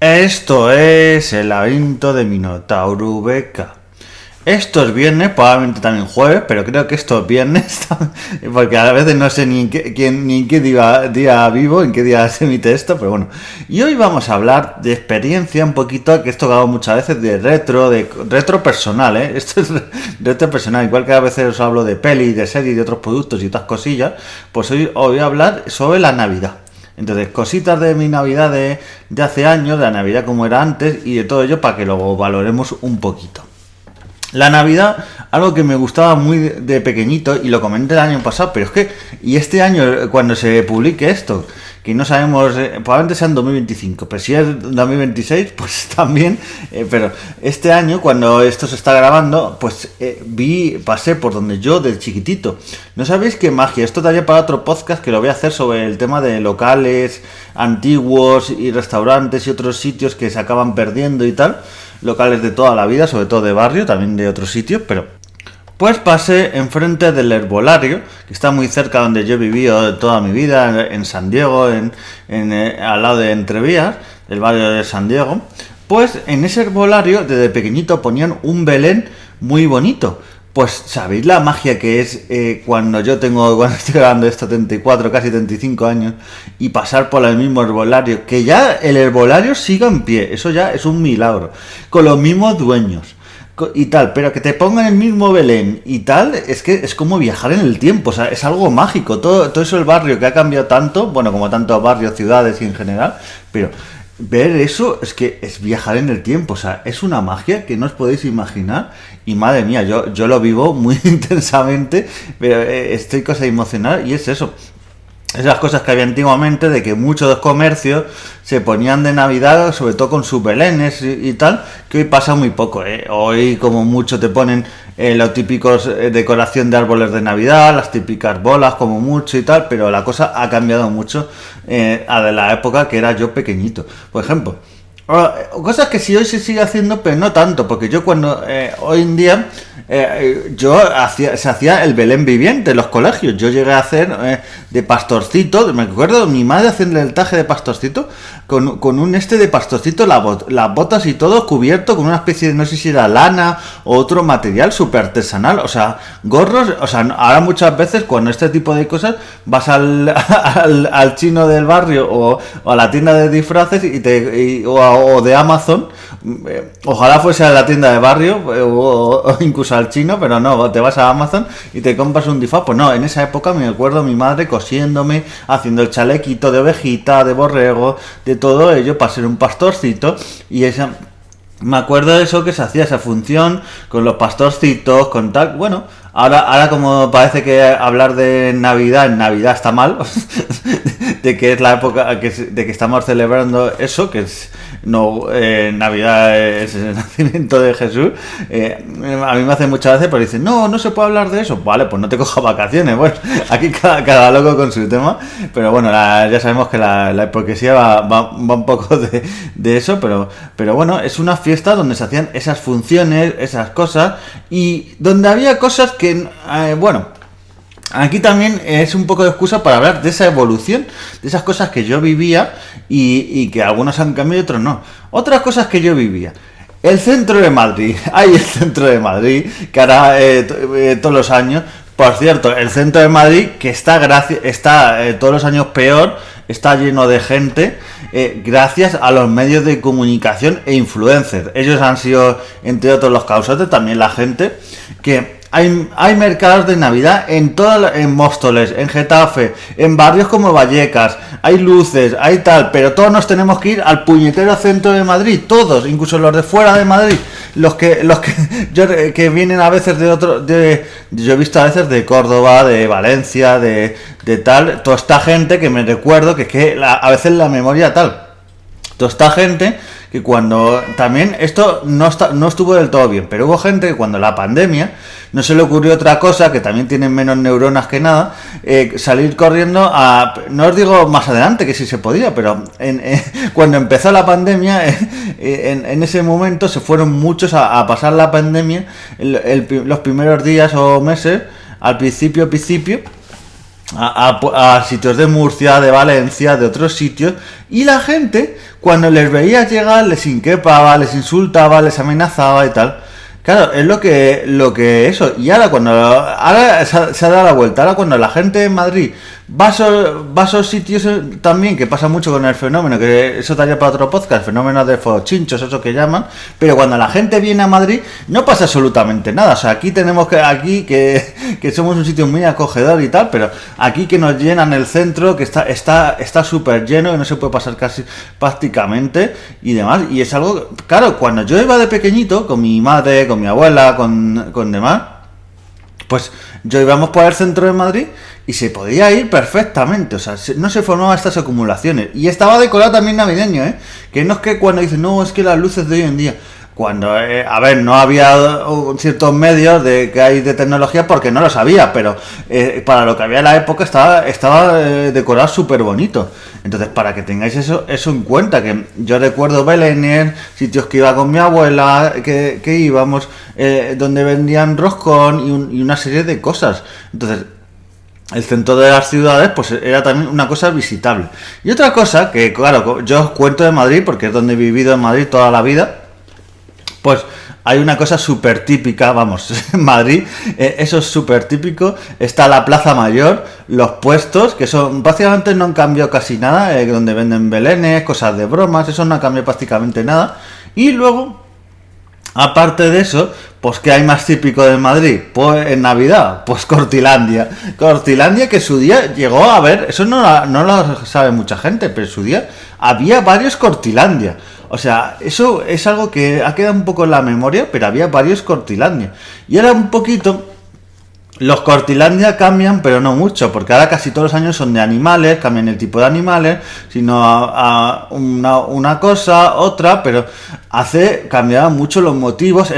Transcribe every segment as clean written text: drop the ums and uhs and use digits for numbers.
Esto es el laberinto de Minotauro Beca. Esto es viernes, probablemente también jueves, pero creo que esto es viernes, porque a veces no sé ni en qué día vivo, en qué día se emite esto, pero bueno. Y hoy vamos a hablar de experiencia un poquito, que esto que hago muchas veces, de retro personal, ¿eh? Esto es retro personal, igual que a veces os hablo de peli, de series, de otros productos y otras cosillas, pues hoy os voy a hablar sobre la Navidad. Entonces, cositas de mi Navidad de hace años, de la Navidad como era antes y de todo ello para que lo valoremos un poquito. La Navidad, algo que me gustaba muy de pequeñito y lo comenté el año pasado, pero es que, y este año cuando se publique esto, que no sabemos, probablemente sea en 2025, pero si es 2026, pues también, pero este año cuando esto se está grabando, pues pasé por donde yo de chiquitito. No sabéis qué magia, esto daría para otro podcast que lo voy a hacer sobre el tema de locales antiguos y restaurantes y otros sitios que se acaban perdiendo y tal. Locales de toda la vida, sobre todo de barrio, también de otros sitios, pero pues pasé enfrente del herbolario, que está muy cerca donde yo he vivido toda mi vida, en San Diego, al lado de Entrevías, el barrio de San Diego. Pues en ese herbolario, desde pequeñito, ponían un Belén muy bonito. Pues sabéis la magia que es cuando estoy grabando esto 74, casi 35 años, y pasar por el mismo herbolario, que ya el herbolario siga en pie, eso ya es un milagro, con los mismos dueños y tal, pero que te pongan el mismo Belén y tal, es que es como viajar en el tiempo, o sea, es algo mágico, todo eso el barrio que ha cambiado tanto, bueno, como tantos barrios, ciudades y en general, pero ver eso es que es viajar en el tiempo, o sea, es una magia que no os podéis imaginar. Y madre mía, yo lo vivo muy intensamente, pero estoy cosa emocional y es eso. Esas cosas que había antiguamente de que muchos comercios se ponían de Navidad, sobre todo con sus belenes y tal, que hoy pasa muy poco, ¿eh? Hoy como mucho te ponen los típicos decoración de árboles de Navidad, las típicas bolas como mucho y tal, pero la cosa ha cambiado mucho a de la época que era yo pequeñito. Por ejemplo, cosas que sí hoy se sigue haciendo, pero no tanto, porque yo cuando hoy en día se hacía el Belén viviente en los colegios. Yo llegué a hacer de pastorcito, me acuerdo mi madre haciendo el traje de pastorcito con un de pastorcito, las botas y todo cubierto con una especie de, no sé si era lana o otro material súper artesanal, o sea, gorros, o sea, ahora muchas veces cuando este tipo de cosas vas al chino del barrio o a la tienda de disfraces o de Amazon, ojalá fuese a la tienda de barrio o incluso al chino, pero no, te vas a Amazon y te compras un disfraz. Pues no, en esa época me acuerdo mi madre cosiéndome, haciendo el chalequito de ovejita, de borrego, de todo ello para ser un pastorcito. Y me acuerdo de eso, que se hacía esa función con los pastorcitos, con tal. Bueno, ahora como parece que hablar de Navidad en Navidad está mal, de que es la época de que estamos celebrando eso, que es Navidad es el nacimiento de Jesús. A mí me hace muchas veces, pero dicen, no se puede hablar de eso. Vale, pues no te cojas vacaciones. Bueno, aquí cada loco con su tema, pero bueno, ya sabemos que la hipocresía va un poco de eso, pero bueno, es una fiesta donde se hacían esas funciones, esas cosas, y donde había cosas que, bueno, aquí también es un poco de excusa para hablar de esa evolución, de esas cosas que yo vivía y que algunos han cambiado y otros no. Otras cosas que yo vivía. El centro de Madrid. Hay el centro de Madrid, que ahora todos los años. Por cierto, el centro de Madrid, que está todos los años peor, está lleno de gente, gracias a los medios de comunicación e influencers. Ellos han sido, entre otros, los causantes, también la gente, que hay mercados de Navidad en Móstoles, en Getafe, en barrios como Vallecas, hay luces, hay tal, pero todos nos tenemos que ir al puñetero centro de Madrid, todos, incluso los de fuera de Madrid, los que vienen a veces yo he visto a veces de Córdoba, de Valencia, de tal, toda esta gente que me recuerdo que a veces la memoria tal, toda esta gente que cuando también esto no estuvo del todo bien, pero hubo gente que cuando la pandemia no se le ocurrió otra cosa, que también tienen menos neuronas que nada, salir corriendo no os digo más adelante que sí se podía, pero cuando empezó la pandemia, en ese momento se fueron muchos a pasar la pandemia los primeros días o meses, al principio, a sitios de Murcia, de Valencia, de otros sitios, y la gente, cuando les veía llegar, les increpaba, les insultaba, les amenazaba y tal. Claro, es lo que eso. Y ahora se ha dado la vuelta. Ahora cuando la gente en Madrid va a esos sitios también, que pasa mucho con el fenómeno, que eso daría para otro podcast, el fenómeno de fochinchos, eso que llaman, pero cuando la gente viene a Madrid no pasa absolutamente nada. O sea, aquí que somos un sitio muy acogedor y tal, pero aquí que nos llenan el centro, que está súper lleno y no se puede pasar casi prácticamente y demás. Y es algo, claro, cuando yo iba de pequeñito con mi madre, con mi abuela, con demás, pues yo íbamos por el centro de Madrid y se podía ir perfectamente, o sea, no se formaban estas acumulaciones. Y estaba decorado también navideño, que no es que cuando dicen, no, es que las luces de hoy en día, cuando, no había ciertos medios que hay de tecnología porque no lo sabía, pero para lo que había en la época estaba decorado súper bonito. Entonces, para que tengáis eso en cuenta, que yo recuerdo Belénes, sitios que iba con mi abuela, que íbamos, donde vendían roscón y una serie de cosas. Entonces, el centro de las ciudades pues era también una cosa visitable. Y otra cosa que, claro, yo os cuento de Madrid porque es donde he vivido en Madrid toda la vida. Pues hay una cosa súper típica, vamos, en Madrid, eso es súper típico, está la Plaza Mayor, los puestos, que son, básicamente no han cambiado casi nada, donde venden belenes, cosas de bromas, eso no ha cambiado prácticamente nada, y luego, aparte de eso, pues ¿qué hay más típico de Madrid? Pues en Navidad, pues Cortilandia, que su día llegó a ver, eso no lo sabe mucha gente, pero en su día había varios Cortilandia. O sea, eso es algo que ha quedado un poco en la memoria, pero había varios Cortilandia. Y ahora un poquito, los Cortilandia cambian, pero no mucho, porque ahora casi todos los años son de animales, cambian el tipo de animales, sino a una cosa, otra, pero cambiaban mucho los motivos,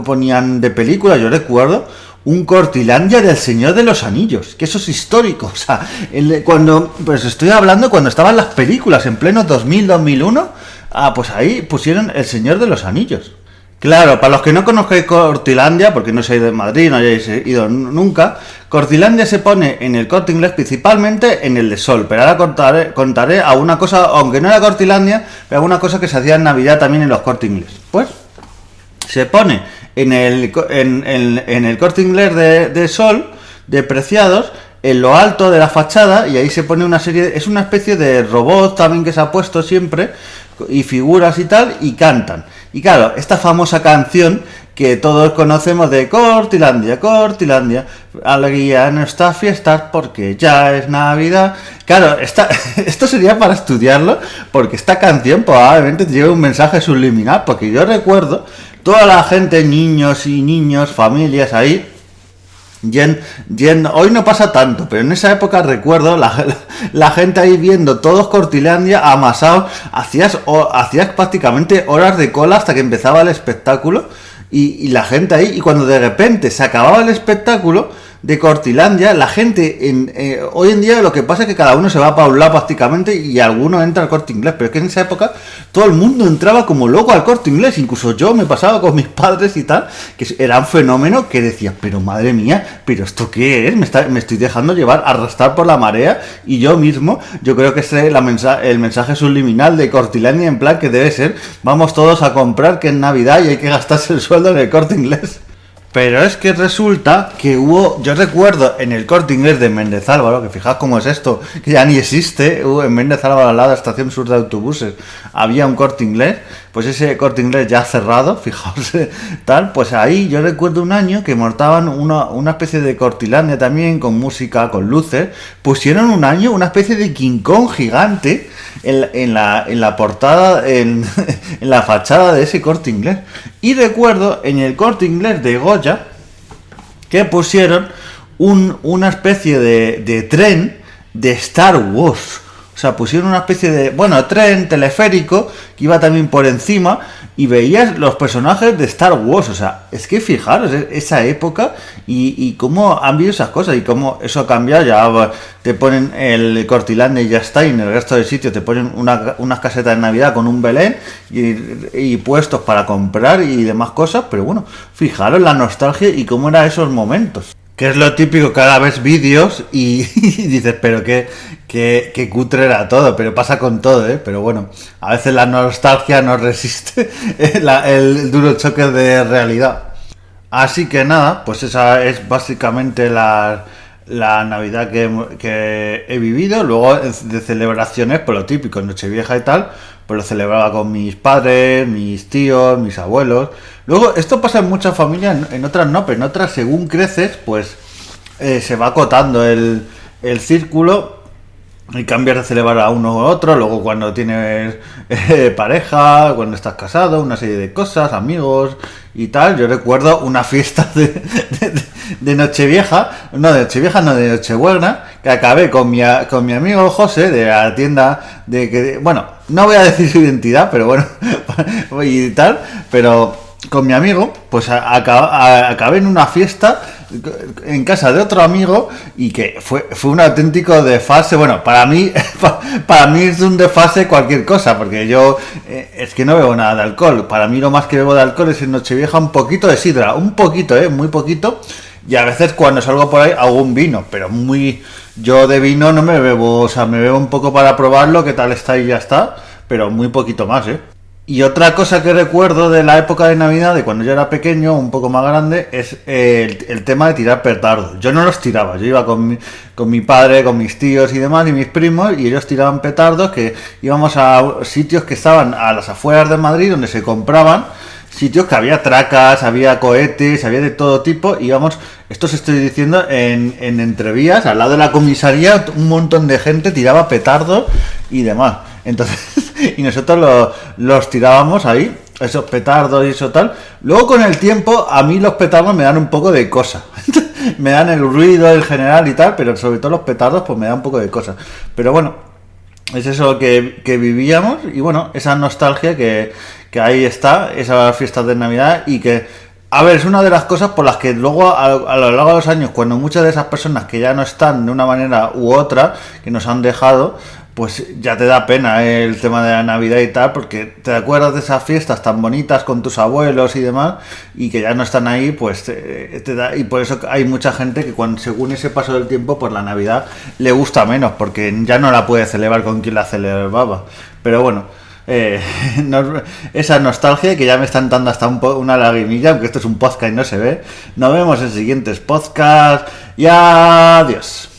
ponían de película, yo recuerdo, un Cortilandia del Señor de los Anillos, que eso es histórico, o sea, pues estoy hablando cuando estaban las películas, en pleno 2000-2001, pues ahí pusieron El Señor de los Anillos. Claro, para los que no conozcáis Cortilandia, porque no seáis de Madrid, no hayáis ido nunca, Cortilandia se pone en el Corte Inglés, principalmente en el de Sol, pero ahora contaré a una cosa, aunque no era Cortilandia, pero alguna cosa que se hacía en Navidad también en los Corte Inglés. Pues se pone en el Corte Inglés de Sol, de Preciados, en lo alto de la fachada, y ahí se pone es una especie de robot también que se ha puesto siempre, y figuras y tal, y cantan. Y claro, esta famosa canción que todos conocemos de Cortilandia, alegría en esta fiesta porque ya es Navidad. Claro, esto sería para estudiarlo, porque esta canción probablemente lleva un mensaje subliminal, porque yo recuerdo toda la gente, niños, familias ahí, hoy no pasa tanto, pero en esa época recuerdo la gente ahí viendo todos Cortilandia amasados, hacías prácticamente horas de cola hasta que empezaba el espectáculo y la gente ahí, y cuando de repente se acababa el espectáculo de Cortilandia, la gente hoy en día lo que pasa es que cada uno se va para un lado prácticamente y alguno entra al Corte Inglés, pero es que en esa época todo el mundo entraba como loco al Corte Inglés, incluso yo me pasaba con mis padres y tal, que era un fenómeno que decía, pero madre mía, pero esto qué es, me estoy dejando arrastrar por la marea, y yo creo que ese es el mensaje subliminal de Cortilandia, en plan que debe ser, vamos todos a comprar que es Navidad y hay que gastarse el sueldo en el Corte Inglés. Pero es que resulta que yo recuerdo en el Corte Inglés de Méndez Álvaro, que fijaos cómo es esto, que ya ni existe, en Méndez Álvaro al lado de la estación sur de autobuses había un Corte Inglés, pues ese Corte Inglés ya cerrado, fijaos, tal, pues ahí yo recuerdo un año que montaban una especie de Cortilandia también, con música, con luces, pusieron un año una especie de King Kong gigante en la portada, en la fachada de ese Corte Inglés. Y recuerdo en el Corte Inglés de Goya que pusieron una especie de tren de Star Wars. O sea, pusieron una especie de, tren teleférico que iba también por encima y veías los personajes de Star Wars. O sea, es que fijaros esa época y cómo han visto esas cosas y cómo eso ha cambiado. Ya te ponen el Cortilandia y ya está, y en el resto del sitio te ponen unas casetas de Navidad con un Belén y puestos para comprar y demás cosas. Pero bueno, fijaros la nostalgia y cómo eran esos momentos. Que es lo típico, cada vez vídeos y, y dices, pero qué cutre era todo, pero pasa con todo, ¿eh? Pero bueno, a veces la nostalgia no resiste el duro choque de realidad. Así que nada, pues esa es básicamente la Navidad que he vivido. Luego de celebraciones, pues lo típico, Nochevieja y tal, pues lo celebraba con mis padres, mis tíos, mis abuelos. Luego, esto pasa en muchas familias, en otras no, pero en otras, según creces, pues se va acotando el círculo y cambias de celebrar a uno u otro. Luego, cuando tienes pareja, cuando estás casado, una serie de cosas, amigos y tal. Yo recuerdo una fiesta de Nochevieja, no de Nochevieja, no de Nochebuena, que acabé con mi amigo José de la tienda de que, bueno, no voy a decir su identidad, pero bueno, y tal, pero con mi amigo, pues acabé en una fiesta en casa de otro amigo y que fue un auténtico desfase. Bueno, para mí es un desfase cualquier cosa, porque yo es que no bebo nada de alcohol. Para mí lo más que bebo de alcohol es en Nochevieja un poquito de sidra, un poquito, muy poquito, y a veces cuando salgo por ahí hago un vino, pero muy... Yo de vino no me bebo, o sea, me bebo un poco para probarlo, qué tal está y ya está, pero muy poquito más, ¿eh? Y otra cosa que recuerdo de la época de Navidad, de cuando yo era pequeño, un poco más grande, es el tema de tirar petardos. Yo no los tiraba, yo iba con mi padre, con mis tíos y demás, y mis primos, y ellos tiraban petardos, que íbamos a sitios que estaban a las afueras de Madrid, donde se compraban, sitios que había tracas, había cohetes, había de todo tipo, íbamos, esto os estoy diciendo, en entrevías, al lado de la comisaría, un montón de gente tiraba petardos y demás. Entonces, y nosotros los tirábamos ahí, esos petardos y eso tal. Luego con el tiempo, a mí los petardos me dan un poco de cosa. Me dan el ruido en general y tal, pero sobre todo los petardos pues me dan un poco de cosa. Pero bueno, es eso que vivíamos y bueno, esa nostalgia que ahí está, esas fiestas de Navidad y que... A ver, es una de las cosas por las que luego a lo largo de los años, cuando muchas de esas personas que ya no están de una manera u otra, que nos han dejado, pues ya te da pena el tema de la Navidad y tal, porque te acuerdas de esas fiestas tan bonitas con tus abuelos y demás, y que ya no están ahí, pues te da, y por eso hay mucha gente que cuando según ese paso del tiempo, pues la Navidad le gusta menos, porque ya no la puede celebrar con quien la celebraba. Pero bueno, esa nostalgia que ya me está entrando hasta una lagrimilla, aunque esto es un podcast y no se ve. Nos vemos en siguientes podcasts y adiós.